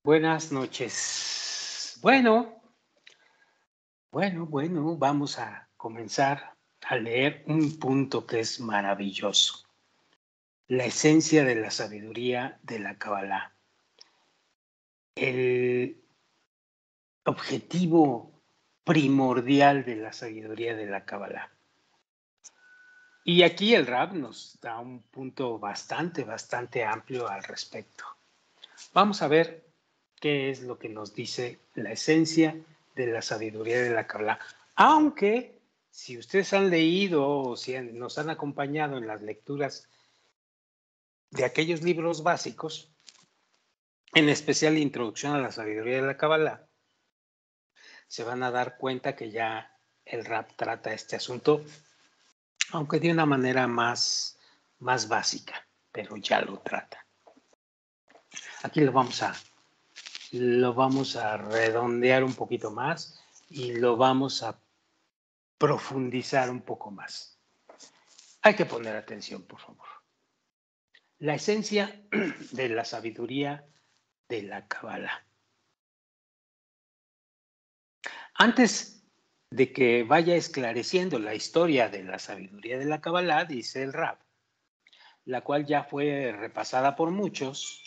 Buenas noches. Bueno, vamos a comenzar a leer un punto que es maravilloso. La esencia de la sabiduría de la Kabbalah. El objetivo primordial de la sabiduría de la Kabbalah. Y aquí el Rab nos da un punto bastante amplio al respecto. Vamos a ver qué es lo que nos dice la esencia de la sabiduría de la Kabbalah. Aunque, si ustedes han leído o si nos han acompañado en las lecturas de aquellos libros básicos, en especial Introducción a la Sabiduría de la Kabbalah, se van a dar cuenta que ya el Rab trata este asunto, aunque de una manera más básica, pero ya lo trata. Aquí lo vamos a redondear un poquito más y lo vamos a profundizar un poco más. Hay que poner atención, por favor. La esencia de la sabiduría de la Kabbalah. Antes de que vaya esclareciendo la historia de la sabiduría de la Kabbalah, dice el Rab, la cual ya fue repasada por muchos,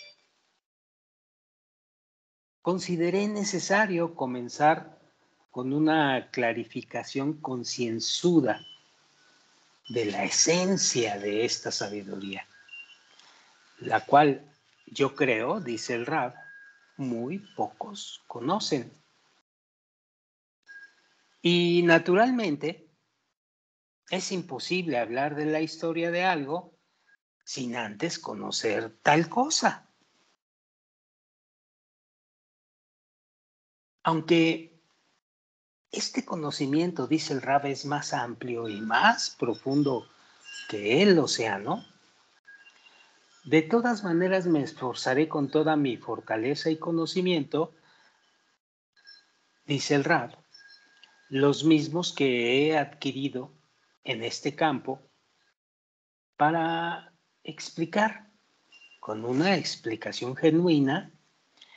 consideré necesario comenzar con una clarificación concienzuda de la esencia de esta sabiduría, la cual yo creo, dice el Rab, muy pocos conocen. Y naturalmente es imposible hablar de la historia de algo sin antes conocer tal cosa. Aunque este conocimiento, dice el Rab, es más amplio y más profundo que el océano, de todas maneras me esforzaré con toda mi fortaleza y conocimiento, dice el Rab, los mismos que he adquirido en este campo, para explicar con una explicación genuina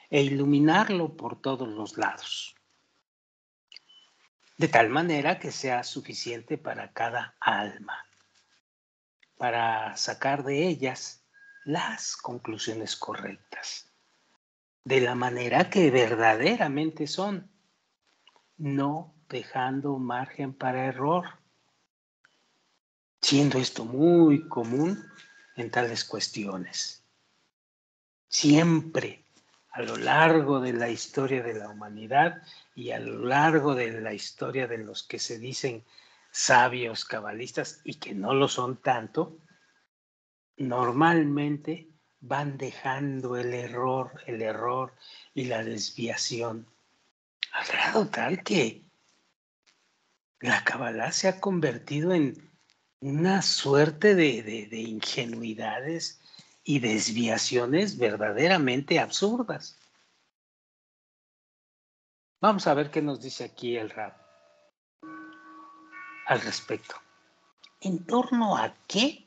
e iluminarlo por todos los lados, de tal manera que sea suficiente para cada alma, para sacar de ellas las conclusiones correctas, de la manera que verdaderamente son, no dejando margen para error, siendo esto muy común en tales cuestiones. Siempre a lo largo de la historia de la humanidad y a lo largo de la historia de los que se dicen sabios cabalistas y que no lo son tanto, normalmente van dejando el error y la desviación, al grado tal que la Kabbalah se ha convertido en una suerte de ingenuidades y desviaciones verdaderamente absurdas. Vamos a ver qué nos dice aquí el Rab al respecto. ¿En torno a qué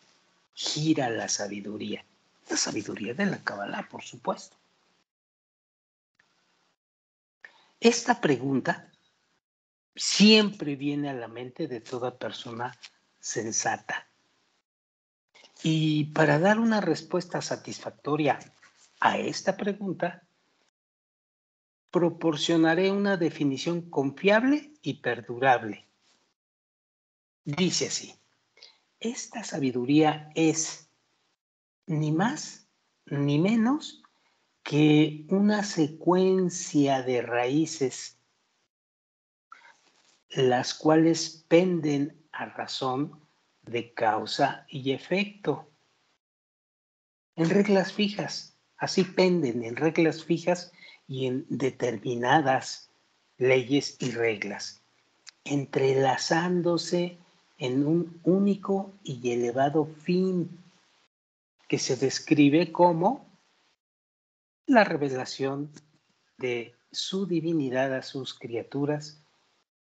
gira la sabiduría? La sabiduría de la Kabbalah, por supuesto. Esta pregunta siempre viene a la mente de toda persona sensata. Y para dar una respuesta satisfactoria a esta pregunta, proporcionaré una definición confiable y perdurable. Dice así, esta sabiduría es ni más ni menos que una secuencia de raíces, las cuales penden a razón de causa y efecto. En reglas fijas, así penden en reglas fijas y en determinadas leyes y reglas, entrelazándose en un único y elevado fin que se describe como la revelación de su divinidad a sus criaturas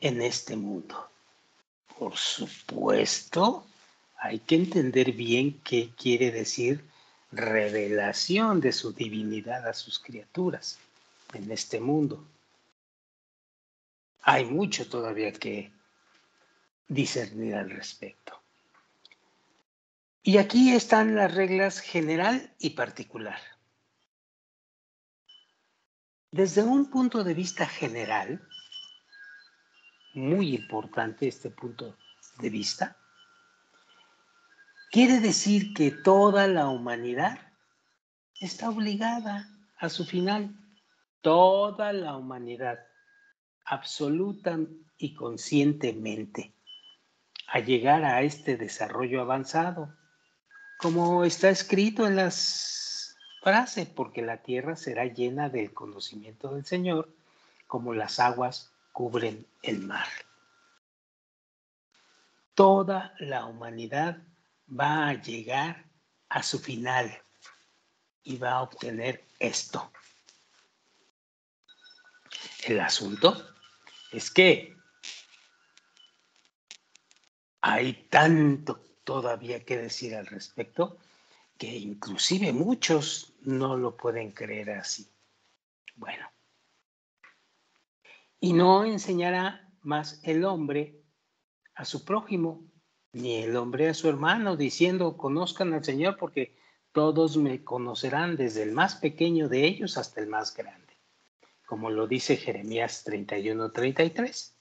en este mundo. Por supuesto, hay que entender bien qué quiere decir revelación de su divinidad a sus criaturas. en este mundo. Hay mucho todavía que discernir al respecto. Y aquí están las reglas general y particular. Desde un punto de vista general, muy importante este punto de vista, quiere decir que toda la humanidad está obligada a su final. Toda la humanidad, absoluta y conscientemente, a llegar a este desarrollo avanzado, como está escrito en las frases, porque la tierra será llena del conocimiento del Señor, como las aguas cubren el mar. Toda la humanidad va a llegar a su final y va a obtener esto. El asunto es que hay tanto todavía que decir al respecto que inclusive muchos no lo pueden creer así. Bueno, y no enseñará más el hombre a su prójimo, ni el hombre a su hermano, diciendo, conozcan al Señor, porque todos me conocerán, desde el más pequeño de ellos hasta el más grande, como lo dice Jeremías 31:33.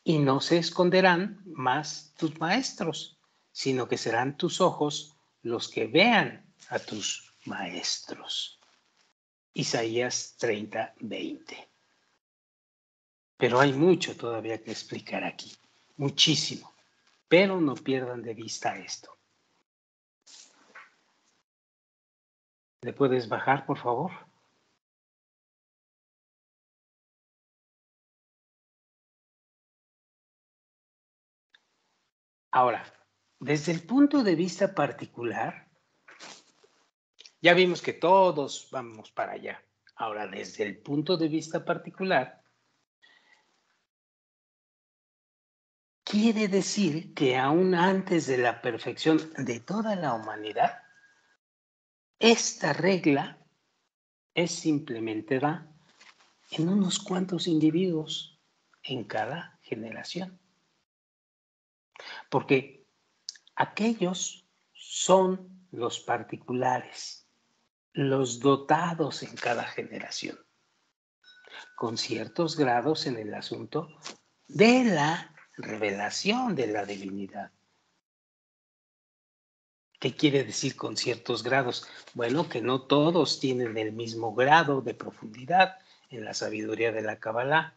Y no se esconderán más tus maestros, sino que serán tus ojos los que vean a tus maestros. Isaías 30:20. Pero hay mucho todavía que explicar aquí, muchísimo, pero no pierdan de vista esto. ¿Le puedes bajar, por favor? Ahora, desde el punto de vista particular, ya vimos que todos vamos para allá. Ahora, desde el punto de vista particular, quiere decir que aún antes de la perfección de toda la humanidad, esta regla es implementada en unos cuantos individuos en cada generación. Porque aquellos son los particulares, los dotados en cada generación, con ciertos grados en el asunto de la revelación de la divinidad. ¿Qué quiere decir con ciertos grados? Bueno, que no todos tienen el mismo grado de profundidad en la sabiduría de la Kabbalah.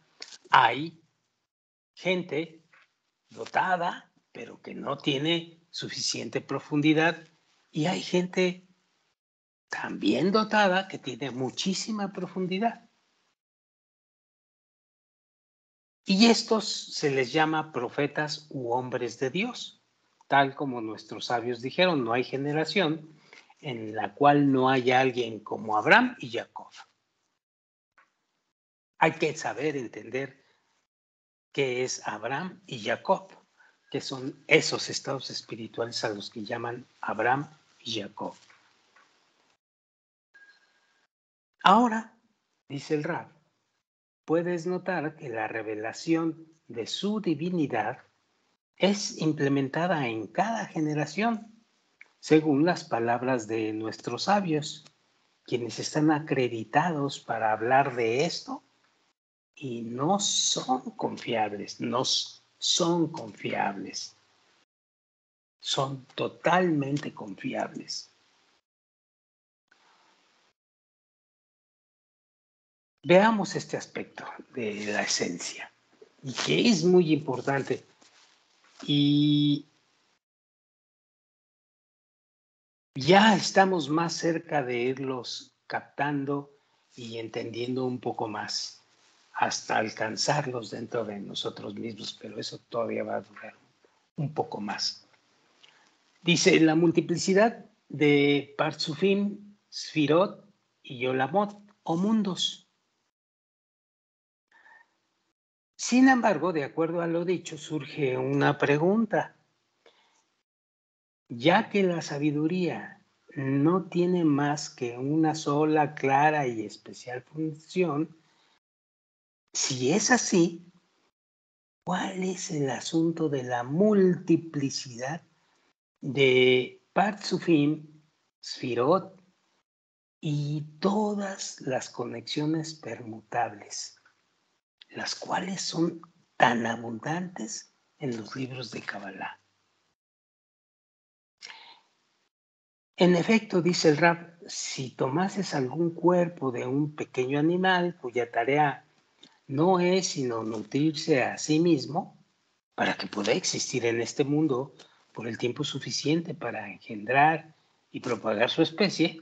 Hay gente dotada, pero que no tiene suficiente profundidad, y hay gente también dotada que tiene muchísima profundidad. Y estos se les llama profetas u hombres de Dios, tal como nuestros sabios dijeron, no hay generación en la cual no haya alguien como Abraham y Jacob. Hay que saber entender qué es Abraham y Jacob, que son esos estados espirituales a los que llaman Abraham y Jacob. Ahora, dice el Rab, puedes notar que la revelación de su divinidad es implementada en cada generación, según las palabras de nuestros sabios, quienes están acreditados para hablar de esto y no son confiables, son totalmente confiables. Veamos este aspecto de la esencia, y que es muy importante. Y ya estamos más cerca de irlos captando y entendiendo un poco más, hasta alcanzarlos dentro de nosotros mismos, pero eso todavía va a durar un poco más. Dice, la multiplicidad de Parzufim, Sfirot y Yolamot, o mundos. Sin embargo, de acuerdo a lo dicho, surge una pregunta. Ya que la sabiduría no tiene más que una sola clara y especial función. Si es así, ¿cuál es el asunto de la multiplicidad de Partsufim, Sfirot y todas las conexiones permutables, las cuales son tan abundantes en los libros de Kabbalah? En efecto, dice el Rab, si tomases algún cuerpo de un pequeño animal cuya tarea no es sino nutrirse a sí mismo, para que pueda existir en este mundo por el tiempo suficiente para engendrar y propagar su especie,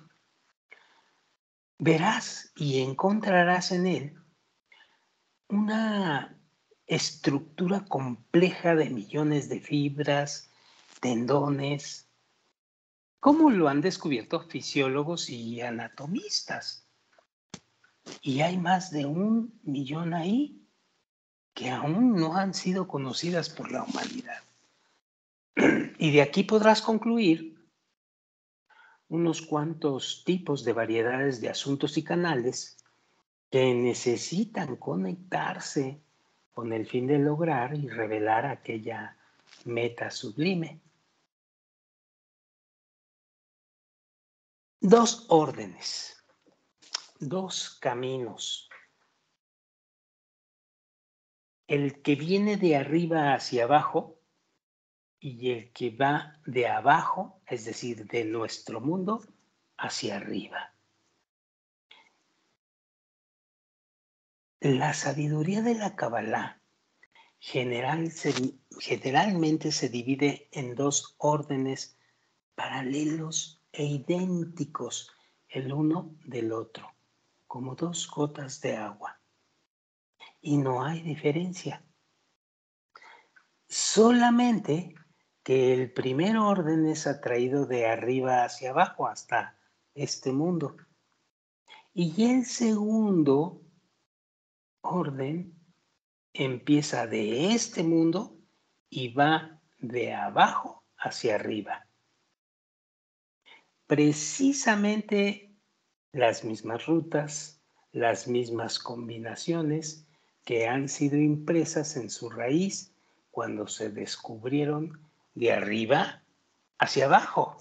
verás y encontrarás en él una estructura compleja de millones de fibras, tendones, como lo han descubierto fisiólogos y anatomistas. Y hay más de 1 millón ahí que aún no han sido conocidas por la humanidad. Y de aquí podrás concluir unos cuantos tipos de variedades de asuntos y canales que necesitan conectarse con el fin de lograr y revelar aquella meta sublime. 2 órdenes, 2 caminos. El que viene de arriba hacia abajo y el que va de abajo, es decir, de nuestro mundo, hacia arriba. La sabiduría de la Kabbalah generalmente se divide en 2 órdenes paralelos e idénticos el uno del otro, como 2 gotas de agua. Y no hay diferencia. Solamente que el primer orden es atraído de arriba hacia abajo hasta este mundo. Y el segundo orden empieza de este mundo y va de abajo hacia arriba. Precisamente las mismas rutas, las mismas combinaciones que han sido impresas en su raíz cuando se descubrieron de arriba hacia abajo.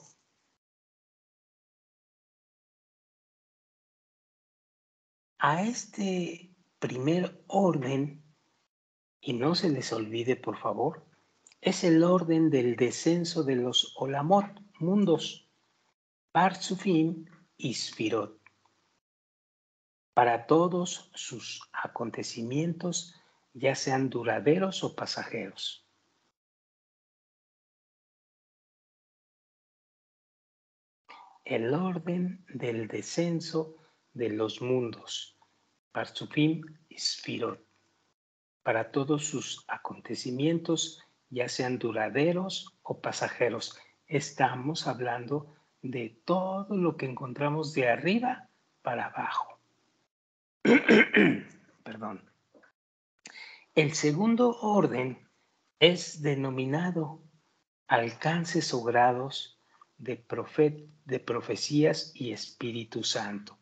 A este primer orden, y no se les olvide por favor, es el orden del descenso de los Olamot, mundos, Partsufim y Sfirot, para todos sus acontecimientos, ya sean duraderos o pasajeros. El orden del descenso de los mundos, Partsufim y Sfirot, para todos sus acontecimientos, ya sean duraderos o pasajeros. Estamos hablando de todo lo que encontramos de arriba para abajo. Perdón. El segundo orden es denominado alcances o grados de profecías y Espíritu Santo,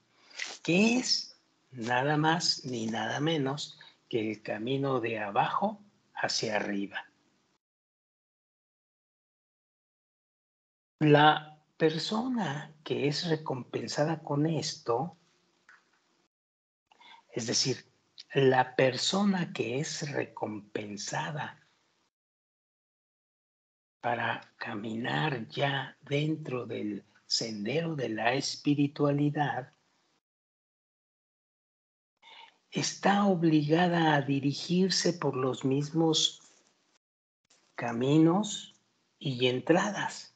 que es nada más ni nada menos que el camino de abajo hacia arriba. La persona que es recompensada con esto, es decir, la persona que es recompensada para caminar ya dentro del sendero de la espiritualidad, está obligada a dirigirse por los mismos caminos y entradas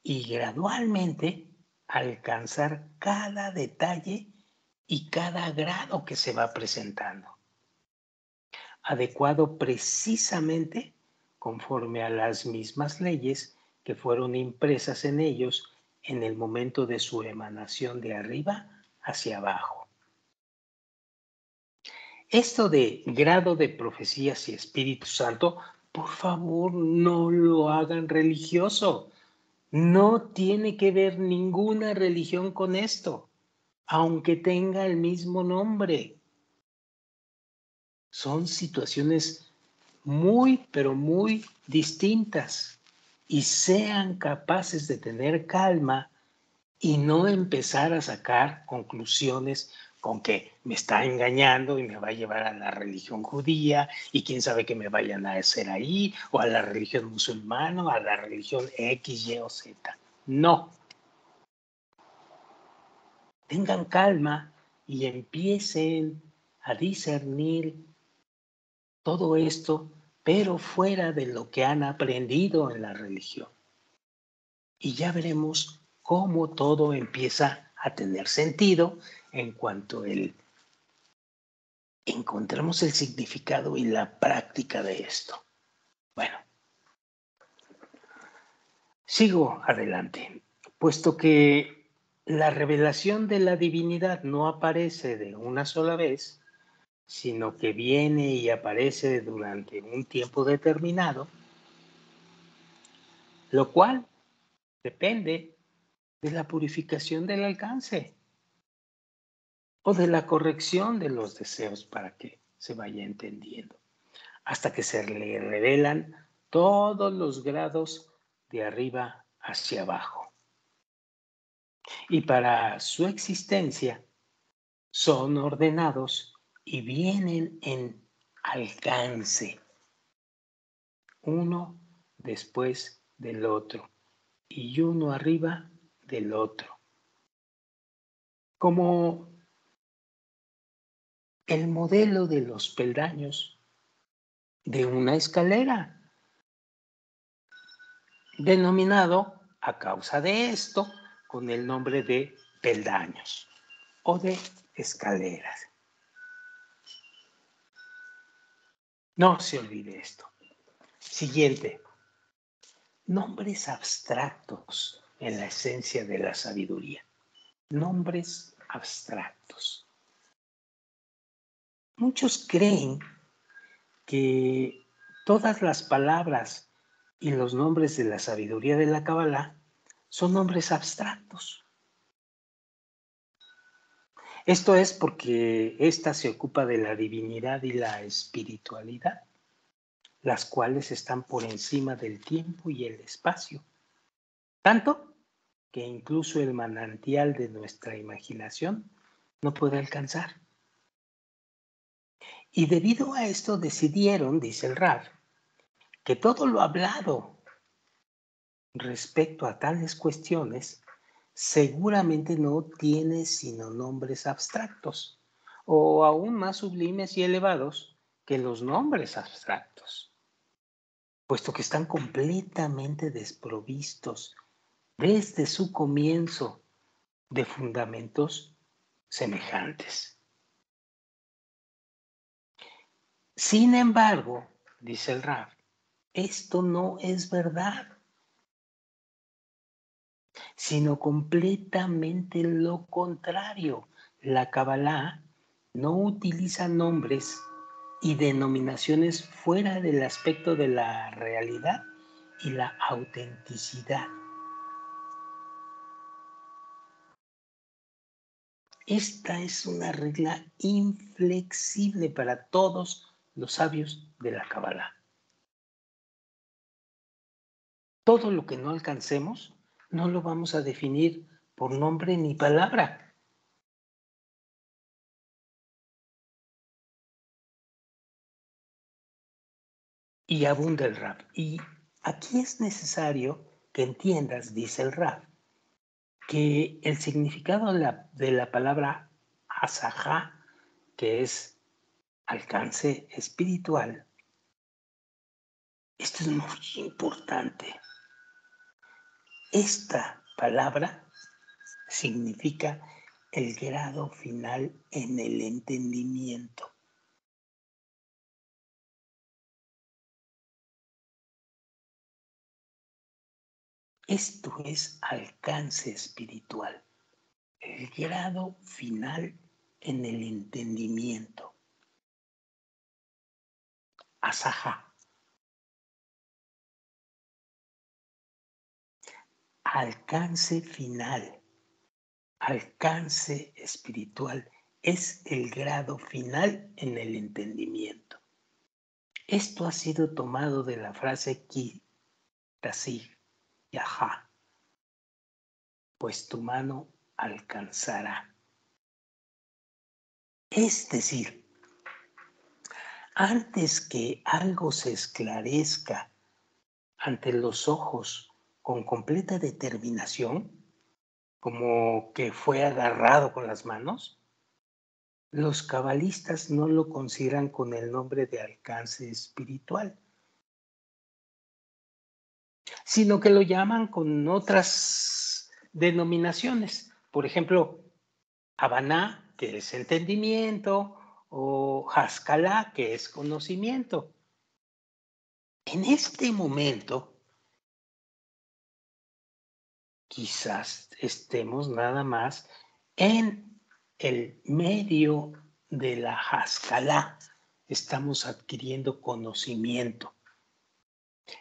y gradualmente alcanzar cada detalle y cada grado que se va presentando, adecuado precisamente conforme a las mismas leyes que fueron impresas en ellos en el momento de su emanación de arriba hacia abajo. Esto de grado de profecías y Espíritu Santo, por favor, no lo hagan religioso. No tiene que ver ninguna religión con esto, aunque tenga el mismo nombre. Son situaciones muy, pero muy distintas. Y sean capaces de tener calma y no empezar a sacar conclusiones con que me está engañando y me va a llevar a la religión judía y quién sabe qué me vayan a hacer ahí, o a la religión musulmana, o a la religión X, Y o Z. No. Tengan calma y empiecen a discernir todo esto, pero fuera de lo que han aprendido en la religión. Y ya veremos cómo todo empieza a tener sentido en cuanto encontremos el significado y la práctica de esto. Bueno, sigo adelante. Puesto que la revelación de la divinidad no aparece de una sola vez, sino que viene y aparece durante un tiempo determinado, lo cual depende de la purificación del alcance o de la corrección de los deseos para que se vaya entendiendo, hasta que se le revelan todos los grados de arriba hacia abajo. Y para su existencia son ordenados y vienen en alcance, uno después del otro y uno arriba del otro, como el modelo de los peldaños de una escalera, denominado a causa de esto con el nombre de peldaños o de escaleras. No se olvide esto. Siguiente. Nombres abstractos en la esencia de la sabiduría. Nombres abstractos. Muchos creen que todas las palabras y los nombres de la sabiduría de la Kabbalah son nombres abstractos. Esto es porque ésta se ocupa de la divinidad y la espiritualidad, las cuales están por encima del tiempo y el espacio. Tanto que incluso el manantial de nuestra imaginación no puede alcanzar. Y debido a esto decidieron, dice el Rab, que todo lo hablado respecto a tales cuestiones seguramente no tiene sino nombres abstractos o aún más sublimes y elevados que los nombres abstractos, puesto que están completamente desprovistos desde su comienzo de fundamentos semejantes. Sin embargo, dice el Rab, esto no es verdad, sino completamente lo contrario. La Kabbalah no utiliza nombres y denominaciones fuera del aspecto de la realidad y la autenticidad. Esta es una regla inflexible para todos los sabios de la Kabbalah. Todo lo que no alcancemos no lo vamos a definir por nombre ni palabra. Y abunda el Rab. Y aquí es necesario que entiendas, dice el Rab, que el significado de la palabra asajá, que es alcance espiritual, esto es muy importante. Esta palabra significa el grado final en el entendimiento. Esto es alcance espiritual, el grado final en el entendimiento. Asajá. alcance final, alcance espiritual. Es el grado final en el entendimiento. Esto ha sido tomado de la frase Ki, Tasig, Yahá, pues tu mano alcanzará. Es decir, antes que algo se esclarezca ante los ojos con completa determinación, como que fue agarrado con las manos, los cabalistas no lo consideran con el nombre de alcance espiritual, sino que lo llaman con otras denominaciones. Por ejemplo, Habaná, que es entendimiento, o Haskalah, que es conocimiento. En este momento, quizás estemos nada más en el medio de la Haskalah. Estamos adquiriendo conocimiento.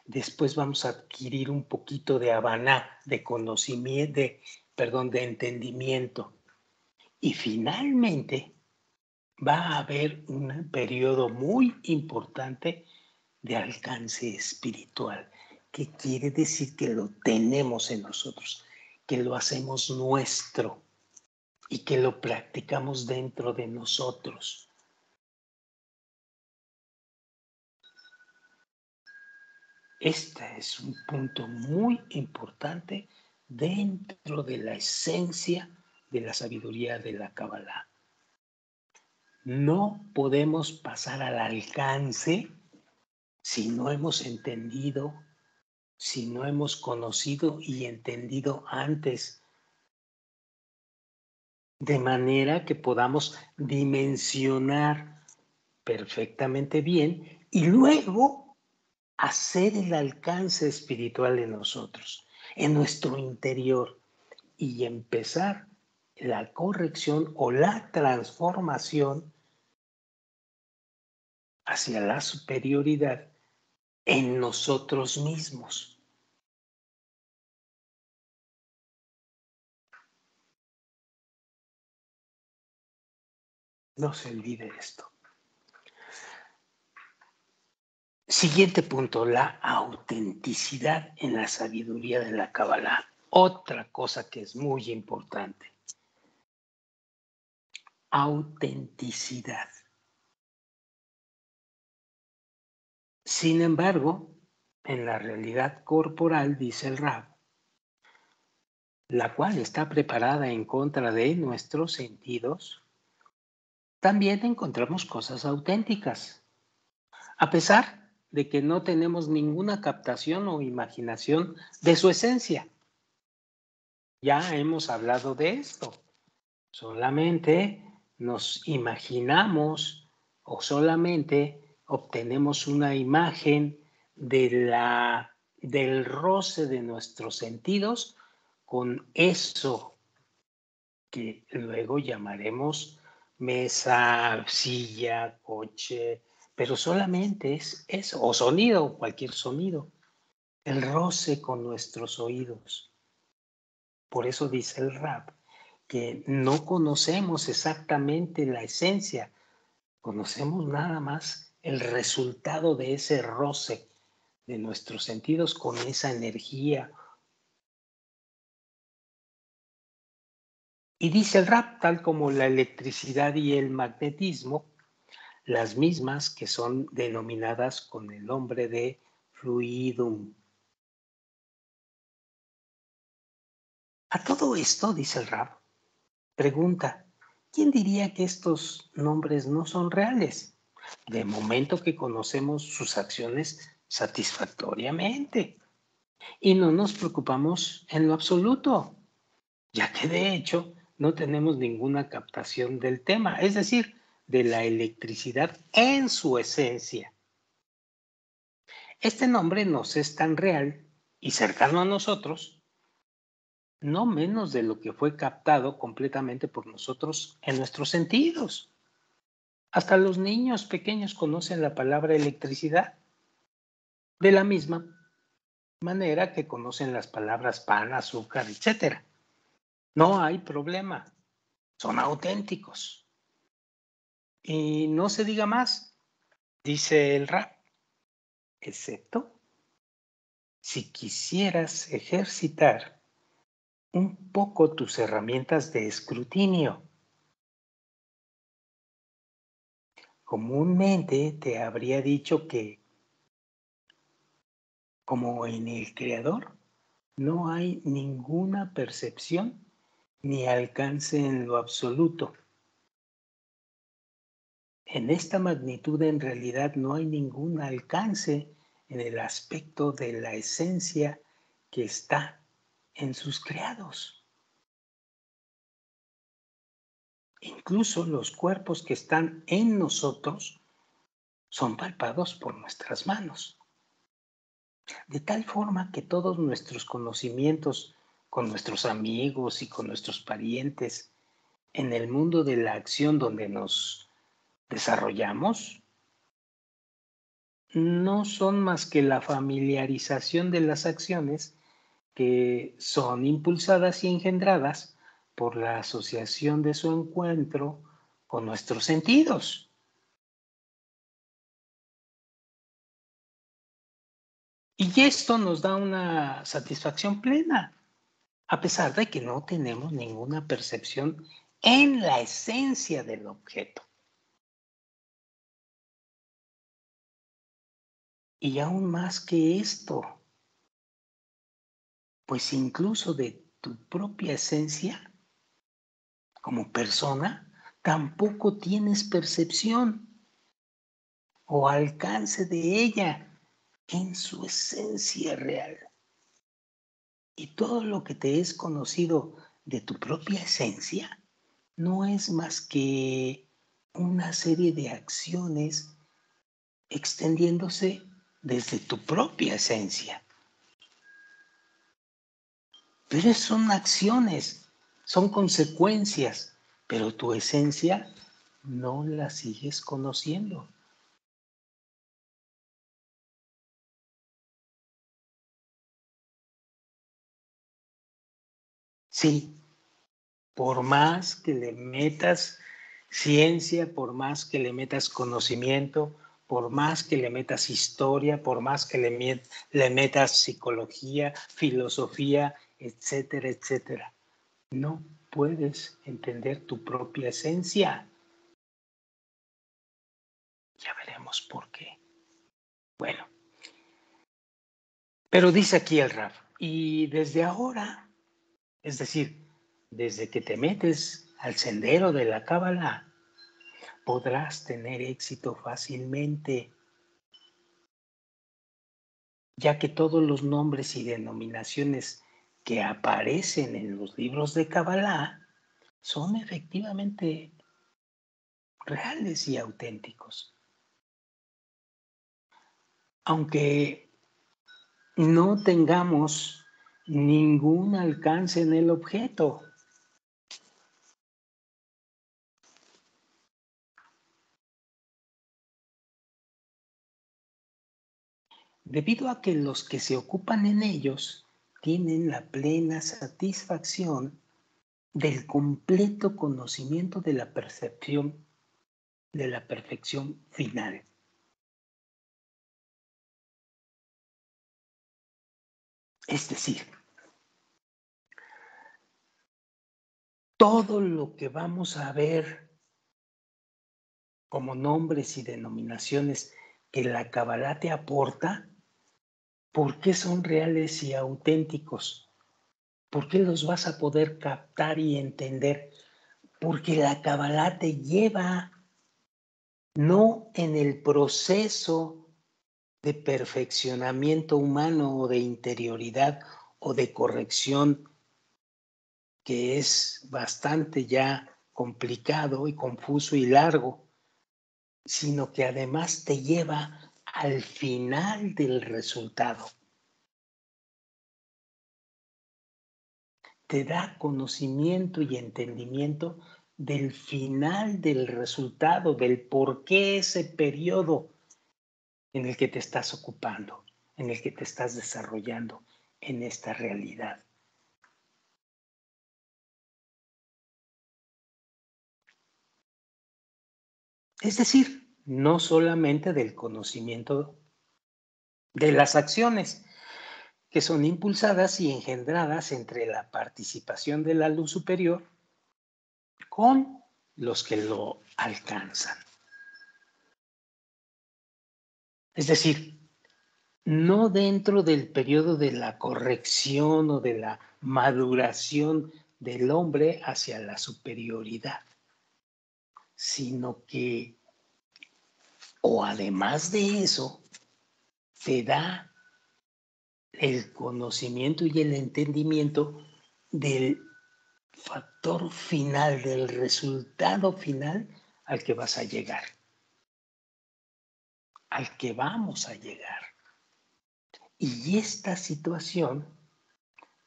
Después vamos a adquirir un poquito de Habaná, de conocimiento, de entendimiento. Y finalmente va a haber un periodo muy importante de alcance espiritual, que quiere decir que lo tenemos en nosotros, que lo hacemos nuestro y que lo practicamos dentro de nosotros. Este es un punto muy importante dentro de la esencia de la sabiduría de la Kabbalah. No podemos pasar al alcance si no hemos entendido, si no hemos conocido y entendido antes, de manera que podamos dimensionar perfectamente bien y luego hacer el alcance espiritual en nosotros, en nuestro interior, y empezar la corrección o la transformación hacia la superioridad en nosotros mismos. No se olvide esto. Siguiente punto, la autenticidad en la sabiduría de la Kabbalah. Otra cosa que es muy importante. Autenticidad. Sin embargo, en la realidad corporal, dice el Rab, la cual está preparada en contra de nuestros sentidos, también encontramos cosas auténticas, a pesar de que no tenemos ninguna captación o imaginación de su esencia. Ya hemos hablado de esto. Solamente nos imaginamos o solamente obtenemos una imagen del roce de nuestros sentidos con eso que luego llamaremos mesa, silla, coche, pero solamente es eso, o sonido, cualquier sonido, el roce con nuestros oídos. Por eso dice el Rab que no conocemos exactamente la esencia, conocemos nada más el resultado de ese roce de nuestros sentidos con esa energía. Y dice el Rab, tal como la electricidad y el magnetismo, las mismas que son denominadas con el nombre de fluidum. A todo esto, dice el Rab, pregunta, ¿quién diría que estos nombres no son reales? De momento que conocemos sus acciones satisfactoriamente y no nos preocupamos en lo absoluto, ya que de hecho no tenemos ninguna captación del tema, es decir, de la electricidad en su esencia. Este nombre nos es tan real y cercano a nosotros, no menos de lo que fue captado completamente por nosotros en nuestros sentidos. Hasta los niños pequeños conocen la palabra electricidad. De la misma manera que conocen las palabras pan, azúcar, etc. No hay problema, son auténticos. Y no se diga más, dice el rap, excepto si quisieras ejercitar un poco tus herramientas de escrutinio. Comúnmente te habría dicho que, como en el Creador, no hay ninguna percepción ni alcance en lo absoluto. En esta magnitud en realidad no hay ningún alcance en el aspecto de la esencia que está en sus creados. Incluso los cuerpos que están en nosotros son palpados por nuestras manos. De tal forma que todos nuestros conocimientos con nuestros amigos y con nuestros parientes en el mundo de la acción donde nos desarrollamos no son más que la familiarización de las acciones que son impulsadas y engendradas por la asociación de su encuentro con nuestros sentidos. Y esto nos da una satisfacción plena, a pesar de que no tenemos ninguna percepción en la esencia del objeto. Y aún más que esto, pues incluso de tu propia esencia como persona, tampoco tienes percepción o alcance de ella en su esencia real. Y todo lo que te es conocido de tu propia esencia no es más que una serie de acciones extendiéndose desde tu propia esencia. Pero son acciones, son consecuencias, pero tu esencia no la sigues conociendo. Sí, por más que le metas ciencia, por más que le metas conocimiento, por más que le metas historia, por más que le metas psicología, filosofía, etcétera, etcétera, no puedes entender tu propia esencia. Ya veremos por qué. Bueno, pero dice aquí el Raf, y desde ahora, es decir, desde que te metes al sendero de la Cábala, podrás tener éxito fácilmente, ya que todos los nombres y denominaciones que aparecen en los libros de Kabbalah son efectivamente reales y auténticos. Aunque no tengamos ningún alcance en el objeto. Debido a que los que se ocupan en ellos tienen la plena satisfacción del completo conocimiento de la percepción de la perfección final. Es decir, todo lo que vamos a ver como nombres y denominaciones que la Kabbalah te aporta, ¿por qué son reales y auténticos? ¿Por qué los vas a poder captar y entender? Porque la Kabbalah te lleva no en el proceso de perfeccionamiento humano o de interioridad o de corrección, que es bastante ya complicado y confuso y largo, sino que además te lleva al final del resultado. Te da conocimiento y entendimiento del final del resultado, del por qué ese periodo en el que te estás ocupando. en el que te estás desarrollando en esta realidad. Es decir, no solamente del conocimiento de las acciones que son impulsadas y engendradas entre la participación de la luz superior con los que lo alcanzan. Es decir, no dentro del periodo de la corrección o de la maduración del hombre hacia la superioridad, sino que, o además de eso, te da el conocimiento y el entendimiento del factor final, del resultado final al que vas a llegar, al que vamos a llegar. Y esta situación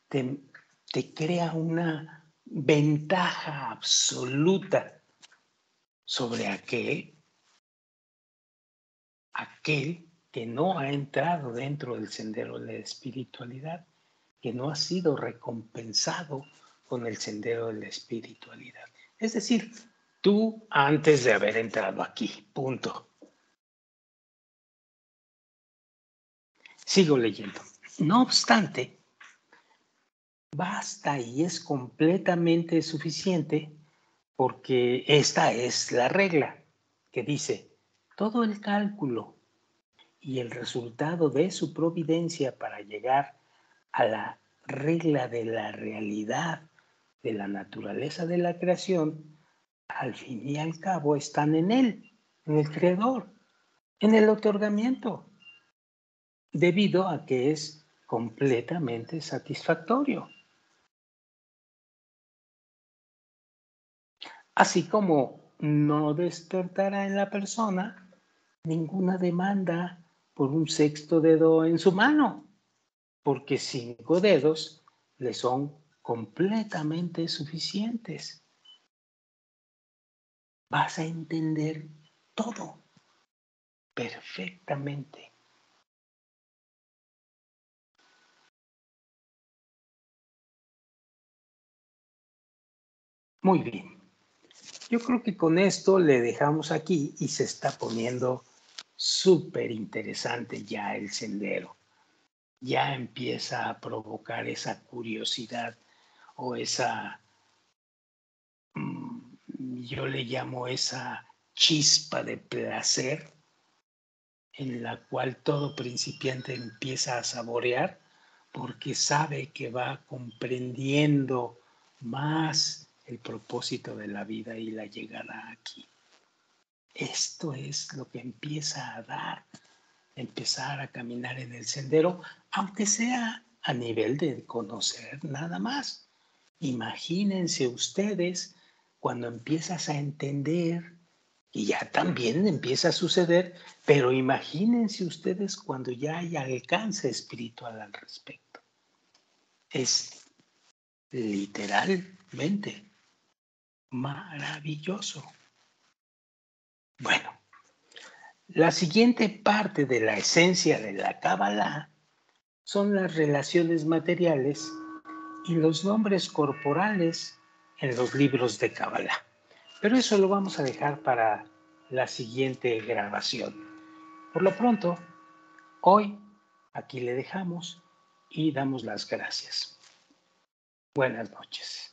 te crea una ventaja absoluta sobre aquel que no ha entrado dentro del sendero de la espiritualidad, que no ha sido recompensado con el sendero de la espiritualidad. Es decir, tú antes de haber entrado aquí, punto. Sigo leyendo. No obstante, basta y es completamente suficiente porque esta es la regla que dice, todo el cálculo y el resultado de su providencia para llegar a la regla de la realidad de la naturaleza de la creación, al fin y al cabo están en él, en el creador, en el otorgamiento, debido a que es completamente satisfactorio. Así como no despertará en la persona ninguna demanda por un sexto dedo en su mano, porque 5 dedos le son completamente suficientes. Vas a entender todo perfectamente. Muy bien. Yo creo que con esto le dejamos aquí y se está poniendo súper interesante ya el sendero. Ya empieza a provocar esa curiosidad o esa, yo le llamo esa chispa de placer en la cual todo principiante empieza a saborear porque sabe que va comprendiendo más el propósito de la vida y la llegada aquí. Esto es lo que empieza a dar, empezar a caminar en el sendero, aunque sea a nivel de conocer nada más. Imagínense ustedes cuando empiezas a entender, y ya también empieza a suceder, pero imagínense ustedes cuando ya hay alcance espiritual al respecto. Es literalmente maravilloso. Bueno, la siguiente parte de la esencia de la Kabbalah son las relaciones materiales y los nombres corporales en los libros de Kabbalah. Pero eso lo vamos a dejar para la siguiente grabación. Por lo pronto, hoy aquí le dejamos y damos las gracias. Buenas noches.